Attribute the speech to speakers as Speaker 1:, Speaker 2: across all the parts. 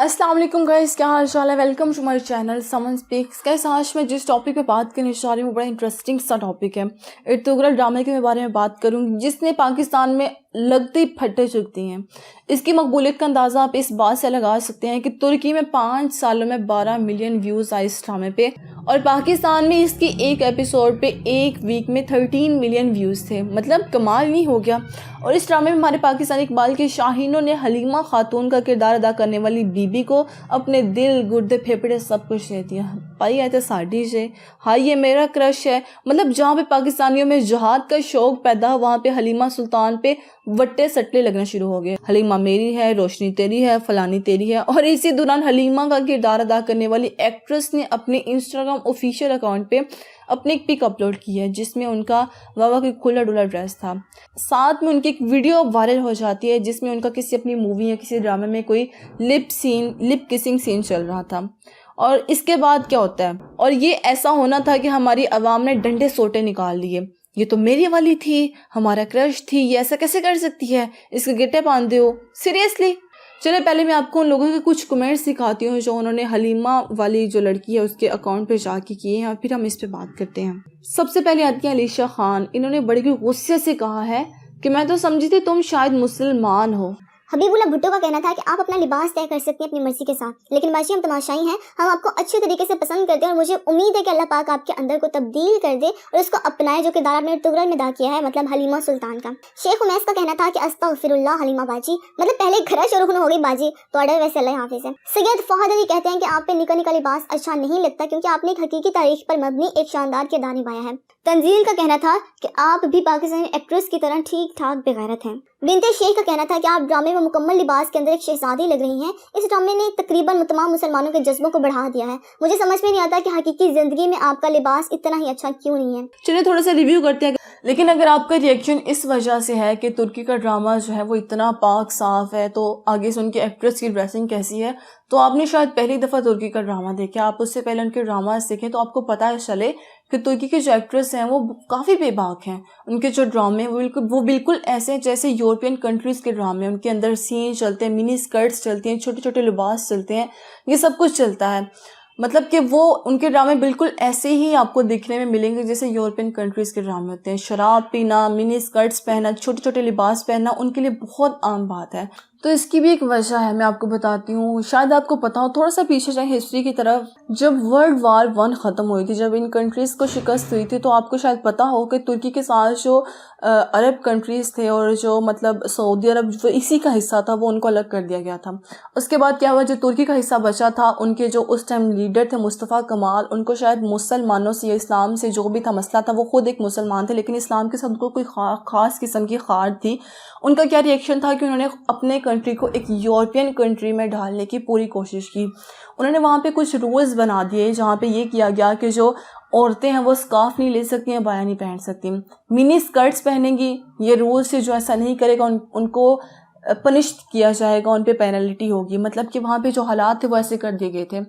Speaker 1: अस्सलाम वालेकुम गाइस, क्या हाल चाल है। Welcome to my channel Saman speaks. Guys, आज मैं जिस टॉपिक पे बात करने जा रही हूँ बड़ा इंटरेस्टिंग सा टॉपिक है। इर्तुगरल ड्रामे के बारे में बात करूँगी जिसने पाकिस्तान में लगते ही फटे चुक दी हैं। इसकी मकबूलियत का अंदाज़ा आप इस बात से लगा सकते हैं कि तुर्की में 5 सालों में 12 मिलियन व्यूज़ आए इस ड्रामे पे, और पाकिस्तान में इसकी एक एपिसोड पे एक वीक में 13 मिलियन व्यूज़ थे। मतलब कमाल नहीं हो गया। और इस ड्रामे में हमारे पाकिस्तानी इकबाल के शाहीनों ने हलीमा खातून का किरदार अदा करने वाली बीबी को अपने दिल, गुर्दे, फेफड़े सब कुछ दे दिया। पाई आए थे साड़ी से, हाँ ये मेरा क्रश है। मतलब जहाँ पे पाकिस्तानियों में जहाद का शौक पैदा हुआ, वहाँ पे हलीमा सुल्तान पे वट्टे सट्टे लगना शुरू हो गए। हलीमा मेरी है, रोशनी तेरी है, फलानी तेरी है। और इसी दौरान हलीमा का किरदार अदा करने वाली एक्ट्रेस ने अपने इंस्टाग्राम ऑफिशियल अकाउंट पे अपनी एक पिक अपलोड की है जिसमें उनका वावा की खुला डुला ड्रेस था। साथ में उनकी एक वीडियो वायरल हो जाती है जिसमें उनका किसी अपनी मूवी या किसी ड्रामे में कोई लिप किसिंग सीन चल रहा था। और इसके बाद क्या होता है, और ये ऐसा होना था कि हमारी आवाम ने डंडे सोटे निकाल लिए। ये तो मेरी वाली थी, हमारा क्रश थी, ये ऐसा कैसे कर सकती है, इसके गिट्टे बांधते हो, सीरियसली। चलिए पहले मैं आपको उन लोगों के कुछ कमेंट्स दिखाती हूँ जो उन्होंने हलीमा वाली जो लड़की है उसके अकाउंट पे जाके किए हैं, और फिर हम इस पे बात करते हैं। सबसे पहले आती है अलीशा खान। इन्होंने बड़े गुस्से से कहा है कि मैं तो समझी थी तुम शायद मुसलमान हो।
Speaker 2: हबीबुल्लाह भुट्टो का कहना था कि आप अपना लिबास तय कर सकती हैं अपनी मर्जी के साथ, लेकिन बाजी हम तमाशाई हैं, हम आपको अच्छे तरीके से पसंद करते हैं और मुझे उम्मीद है कि अल्लाह पाक आपके अंदर को तब्दील कर दे और उसको अपनाए जो किरदार आपने इर्तुगरल में अदा किया है, मतलब हलीमा सुल्तान का। शेख उमैस का कहना था कि अस्तगफिरुल्लाह हलीमा बाजी, मतलब पहले घर शुरू हो गई बाजी तो ऑर्डर वैसे अल्लाह हाफिज़ है। सैयद फहद अली कहते हैं कि आप पे निका निका लिबास अच्छा नहीं लगता क्योंकि आपने एक हकीकी तारीख पर मबनी एक शानदार किरदार निभाया है। तंजील का कहना था कि आप भी पाकिस्तानी एक्ट्रेस की तरह ठीक ठाक बेगैरत हैं। बिनते शेख का कहना था कि आप ड्रामे में मुकम्मल लिबास के अंदर एक शहजादी लग रही हैं। इस ड्रामे ने तकरीबन तमाम मुसलमानों के जज्बों को बढ़ा दिया है। मुझे समझ में नहीं आता कि हकीकी जिंदगी में आपका लिबास इतना ही अच्छा क्यों नहीं है।
Speaker 1: चलिए थोड़ा सा रिव्यू करते हैं। लेकिन अगर आपका रिएक्शन इस वजह से है कि तुर्की का ड्रामा जो है वो इतना पाक साफ है, तो आगे से उनकी एक्ट्रेस की ड्रेसिंग कैसी है, तो आपने शायद पहली दफ़ा तुर्की का ड्रामा देखा। आप उससे पहले उनके ड्रामास देखें तो आपको पता चले कि तुर्की की जो एक्ट्रेस हैं वो काफ़ी बेबाक हैं। उनके जो ड्रामे हैं वो बिल्कुल ऐसे हैं जैसे यूरोपियन कंट्रीज़ के ड्रामे। उनके अंदर सीन चलते हैं, मिनी स्कर्ट्स चलती हैं, छोटे छोटे लिबास चलते हैं, ये सब कुछ चलता है। मतलब कि वो उनके ड्रामे बिल्कुल ऐसे ही आपको दिखने में मिलेंगे जैसे यूरोपियन कंट्रीज़ के ड्रामे होते हैं। शराब पीना, मिनी स्कर्ट्स पहनना, छोटे छोटे लिबास पहनना उनके लिए बहुत आम बात है। तो इसकी भी एक वजह है, मैं आपको बताती हूँ। शायद आपको पता हो, थोड़ा सा पीछे जाए हिस्ट्री की तरफ, जब वर्ल्ड वार 1 ख़त्म हुई थी, जब इन कंट्रीज़ को शिकस्त हुई थी, तो आपको शायद पता हो कि तुर्की के साथ जो अरब कंट्रीज़ थे और जो मतलब सऊदी अरब जो इसी का हिस्सा था वो उनको अलग कर दिया गया था। उसके बाद क्या हुआ, जो तुर्की का हिस्सा बचा था, उनके जो उस टाइम लीडर थे मुस्तफ़ा कमाल, उनको शायद मुसलमानों से या इस्लाम से जो भी था मसला था, वो खुद एक मुसलमान थे लेकिन इस्लाम के साथ उनको कोई ख़ास किस्म की खार थी। उनका क्या रिएक्शन था कि उन्होंने अपने कंट्री को एक यूरोपियन कंट्री में ढालने की पूरी कोशिश की। उन्होंने वहाँ पे कुछ रूल्स बना दिए जहाँ पे ये किया गया कि जो औरतें हैं वो स्कार्फ नहीं ले सकती हैं, बाया नहीं पहन सकती, मिनी स्कर्ट्स पहनेंगी। ये रूल से जो ऐसा नहीं करेगा उनको पनिश किया जाएगा, उन पे पेनल्टी होगी। मतलब कि वहाँ पे जो हालात थे वो ऐसे कर दिए गए थे।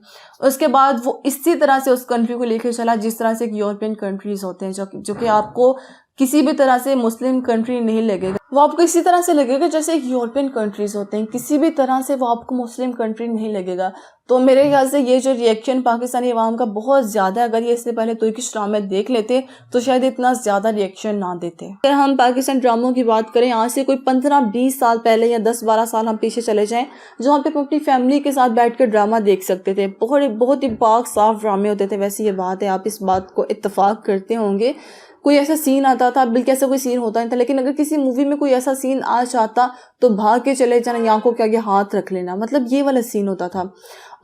Speaker 1: उसके बाद वो इसी तरह से उस कंट्री को लेकर चला जिस तरह से एक यूरोपियन कंट्रीज़ होते हैं जो कि आपको किसी भी तरह से मुस्लिम कंट्री नहीं लगेगा। वो आपको इसी तरह से लगेगा जैसे एक यूरोपियन कंट्रीज़ होते हैं, किसी भी तरह से वो आपको मुस्लिम कंट्री नहीं लगेगा। तो मेरे ख्याल से ये जो रिएक्शन पाकिस्तानी अवाम का बहुत ज़्यादा है, अगर ये इससे पहले तुर्किश ड्रामे देख लेते तो शायद इतना ज़्यादा रिएक्शन ना देते। अगर हम पाकिस्तान ड्रामों की बात करें, यहाँ से कोई 15-20 साल पहले या 10-12 साल हम पीछे चले जाएँ, जहाँ पे हम अपनी फैमिली के साथ बैठ कर ड्रामा देख सकते थे। बहुत ही पाक साफ ड्रामे होते थे। वैसे ये बात है, आप इस बात को इत्तफाक करते होंगे। कोई ऐसा सीन आता था, बिल्कुल ऐसा कोई सीन होता नहीं था, लेकिन अगर किसी मूवी में कोई ऐसा सीन आ जाता तो भाग के चले जाना, आंखों के आगे हाथ रख लेना, मतलब ये वाला सीन होता था।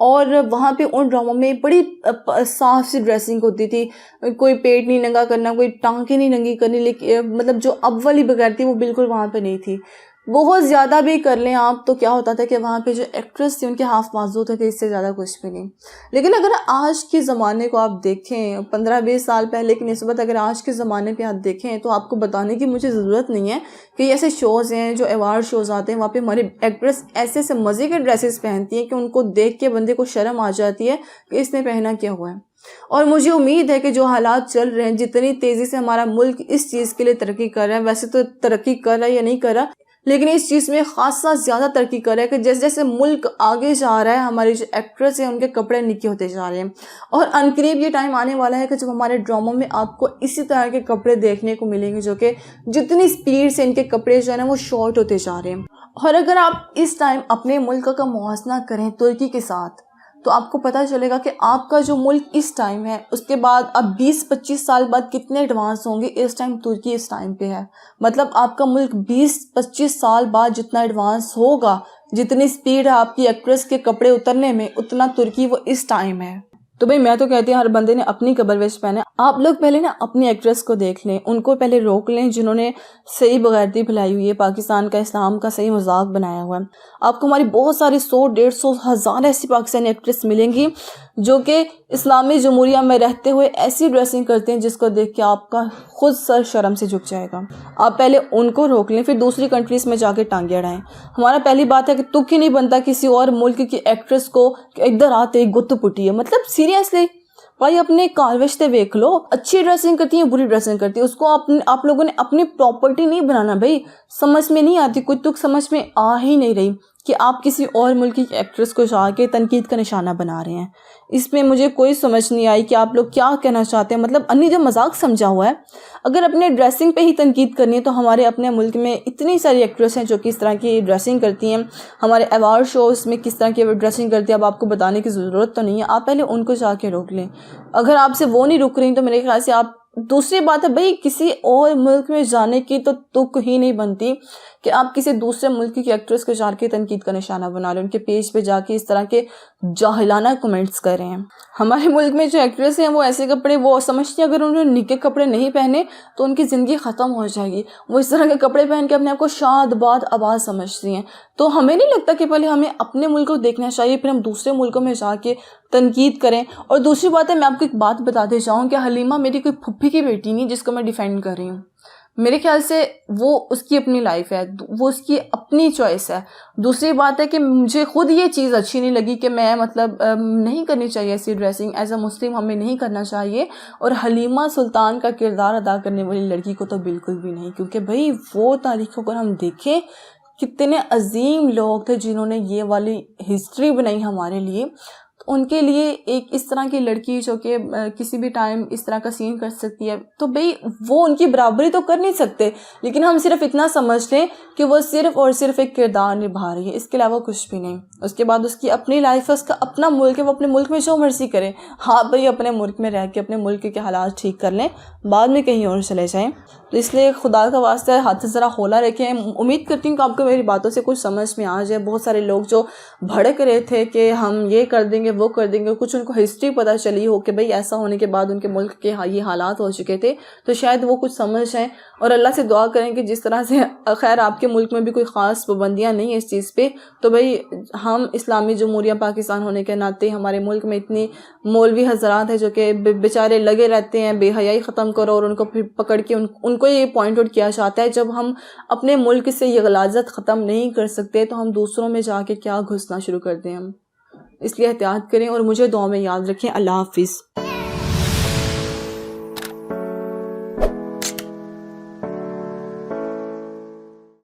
Speaker 1: और वहाँ पे उन ड्रामों में बड़ी साफ सी ड्रेसिंग होती थी, कोई पेट नहीं नंगा करना, कोई टांकें नहीं नंगी करनी, लेकिन मतलब जो अब वाली बगैर थी वो बिल्कुल वहाँ पे नहीं थी। बहुत ज़्यादा भी कर लें आप तो क्या होता था कि वहाँ पे जो एक्ट्रेस थी उनके हाथ बाजू थे, इससे ज़्यादा कुछ भी नहीं। लेकिन अगर आज के ज़माने को आप देखें, 15-20 साल पहले की निस्बत अगर आज के ज़माने पे आप देखें, तो आपको बताने की मुझे ज़रूरत नहीं है कि ऐसे शोज़ हैं जो अवार्ड शोज़ आते हैं, वहाँ पे हमारी एक्ट्रेस ऐसे ऐसे मज़े के ड्रेसेस पहनती हैं कि उनको देख के बंदे को शर्म आ जाती है कि इसने पहना क्या हुआ है। और मुझे उम्मीद है कि जो हालात चल रहे हैं, जितनी तेज़ी से हमारा मुल्क इस चीज़ के लिए तरक्की कर रहा है, वैसे तो तरक्की कर रहा है या नहीं कर रहा, لیکن اس چیز میں خاصا زیادہ ترقی کر رہا ہے کہ جیسے جیسے ملک آگے جا رہا ہے ہماری جو ایکٹریس ہیں ان کے کپڑے نکے ہوتے جا رہے ہیں، اور عنقریب یہ ٹائم آنے والا ہے کہ جب ہمارے ڈراموں میں آپ کو اسی طرح کے کپڑے دیکھنے کو ملیں گے جو کہ جتنی سپیڈ سے ان کے کپڑے جو ہے نا وہ شارٹ ہوتے جا رہے ہیں۔ اور اگر آپ اس ٹائم اپنے ملک کا موازنہ کریں ترکی کے ساتھ تو آپ کو پتہ چلے گا کہ آپ کا جو ملک اس ٹائم ہے اس کے بعد اب 20-25 سال بعد کتنے ایڈوانس ہوں گے۔ اس ٹائم ترکی اس ٹائم پہ ہے، مطلب آپ کا ملک 20-25 سال بعد جتنا ایڈوانس ہوگا، جتنی سپیڈ ہے آپ کی ایکٹریس کے کپڑے اترنے میں، اتنا ترکی وہ اس ٹائم ہے۔ تو بھئی میں تو کہتی ہوں ہر بندے نے اپنی کبر ویش پہنے۔ آپ لوگ پہلے نا اپنی ایکٹریس کو دیکھ لیں، ان کو پہلے روک لیں جنہوں نے صحیح بغیرتی پھیلائی ہوئی ہے، پاکستان کا، اسلام کا صحیح مذاق بنایا ہوا ہے۔ آپ کو ہماری بہت ساری 100-150 ہزار ایسی پاکستانی ایکٹریس ملیں گی جو کہ اسلامی جمہوریہ میں رہتے ہوئے ایسی ڈریسنگ کرتے ہیں جس کو دیکھ کے آپ کا خود سر شرم سے جھک جائے گا۔ آپ پہلے ان کو روک لیں، پھر دوسری کنٹریز میں جا کے ٹانگیں اڑائیں۔ ہمارا پہلی بات ہے کہ تک ہی نہیں بنتا کسی اور ملک کی ایکٹریس کو کہ ادھر آتے ہی گت پٹی ہے، مطلب سیریسلی بھائی اپنے کاروش سے دیکھ لو، اچھی ڈریسنگ کرتی ہیں بری ڈریسنگ کرتی ہیں، اس کو آپ لوگوں نے اپنی پراپرٹی نہیں بنانا۔ بھائی سمجھ میں نہیں آتی، کوئی تک سمجھ میں آ ہی نہیں رہی کہ آپ کسی اور ملک کی ایکٹریس کو جا کے تنقید کا نشانہ بنا رہے ہیں۔ اس میں مجھے کوئی سمجھ نہیں آئی کہ آپ لوگ کیا کہنا چاہتے ہیں، مطلب انی جو مذاق سمجھا ہوا ہے۔ اگر اپنے ڈریسنگ پہ ہی تنقید کرنی ہے تو ہمارے اپنے ملک میں اتنی ساری ایکٹریس ہیں جو کہ اس طرح کی ڈریسنگ کرتی ہیں، ہمارے ایوارڈ شوز میں کس طرح کی ڈریسنگ کرتی ہیں، اب آپ کو بتانے کی ضرورت تو نہیں ہے، آپ پہلے ان کو جا کے روک لیں۔ اگر آپ سے وہ نہیں رک رہی تو میرے خیال سے آپ دوسری بات ہے بھئی کسی اور ملک میں جانے کی تو تک ہی نہیں بنتی کہ آپ کسی دوسرے ملک کی ایکٹریس کو جا کے تنقید کا نشانہ بنا لیں، ان کے پیج پہ جا کے اس طرح کے جاہلانہ کمنٹس کر رہے ہیں۔ ہمارے ملک میں جو ایکٹریس ہیں وہ ایسے کپڑے وہ سمجھتی ہیں اگر انہوں نے نکے کپڑے نہیں پہنے تو ان کی زندگی ختم ہو جائے گی، وہ اس طرح کے کپڑے پہن کے اپنے آپ کو شاد باد آباد سمجھتی ہیں۔ تو ہمیں نہیں لگتا کہ پہلے ہمیں اپنے ملک کو دیکھنا چاہیے پھر ہم دوسرے ملکوں میں جا کے تنقید کریں۔ اور دوسری بات ہے میں آپ کو ایک بات بتاتے جاؤں کہ حلیمہ میری کوئی پھپھی کی بیٹی نہیں جس کو میں ڈیفینڈ کر رہی ہوں، میرے خیال سے وہ اس کی اپنی لائف ہے، وہ اس کی اپنی چوائس ہے۔ دوسری بات ہے کہ مجھے خود یہ چیز اچھی نہیں لگی کہ میں مطلب نہیں کرنی چاہیے ایسی ڈریسنگ، ایز اے مسلم ہمیں نہیں کرنا چاہیے، اور حلیمہ سلطان کا کردار ادا کرنے والی لڑکی کو تو بالکل بھی نہیں، کیونکہ بھئی وہ تاریخوں پر ہم دیکھیں کتنے عظیم لوگ تھے جنہوں نے یہ والی ہسٹری بنائی ہمارے لیے، ان کے لیے ایک اس طرح کی لڑکی جو کہ کسی بھی ٹائم اس طرح کا سین کر سکتی ہے تو بھئی وہ ان کی برابری تو کر نہیں سکتے، لیکن ہم صرف اتنا سمجھ لیں کہ وہ صرف اور صرف ایک کردار نبھا رہی ہے، اس کے علاوہ کچھ بھی نہیں۔ اس کے بعد اس کی اپنی لائف ہے، اس کا اپنا ملک ہے، وہ اپنے ملک میں جو مرضی کرے۔ ہاں بھئی اپنے ملک میں رہ کے اپنے ملک کے حالات ٹھیک کر لیں، بعد میں کہیں اور چلے جائیں۔ تو اس لیے خدا کا واسطہ ہاتھ ذرا کھولا رکھیں۔ امید کرتی ہوں کہ آپ کو میری باتوں سے کچھ سمجھ میں آ جائے۔ بہت سارے لوگ جو بھڑک رہے تھے کہ ہم یہ کر دیں گے وہ کر دیں گے، کچھ ان کو ہسٹری پتہ چلی ہو کہ بھئی ایسا ہونے کے بعد ان کے ملک کے یہ حالات ہو چکے تھے، تو شاید وہ کچھ سمجھ جائیں اور اللہ سے دعا کریں کہ جس طرح سے خیر آپ کے ملک میں بھی کوئی خاص پابندیاں نہیں ہیں اس چیز پہ، تو بھئی ہم اسلامی جمہوریہ پاکستان ہونے کے ناطے ہمارے ملک میں اتنی مولوی حضرات ہیں جو کہ بیچارے لگے رہتے ہیں بے حیائی ختم کرو، اور ان کو پھر پکڑ کے ان کو یہ پوائنٹ آؤٹ کیا جاتا ہے جب ہم اپنے ملک سے یہ غلاظت ختم نہیں کر سکتے تو ہم دوسروں میں جا کے کیا گھسنا شروع کر دیں ہم۔ اس لیے احتیاط کریں اور مجھے دعا میں یاد رکھیں۔ اللہ حافظ۔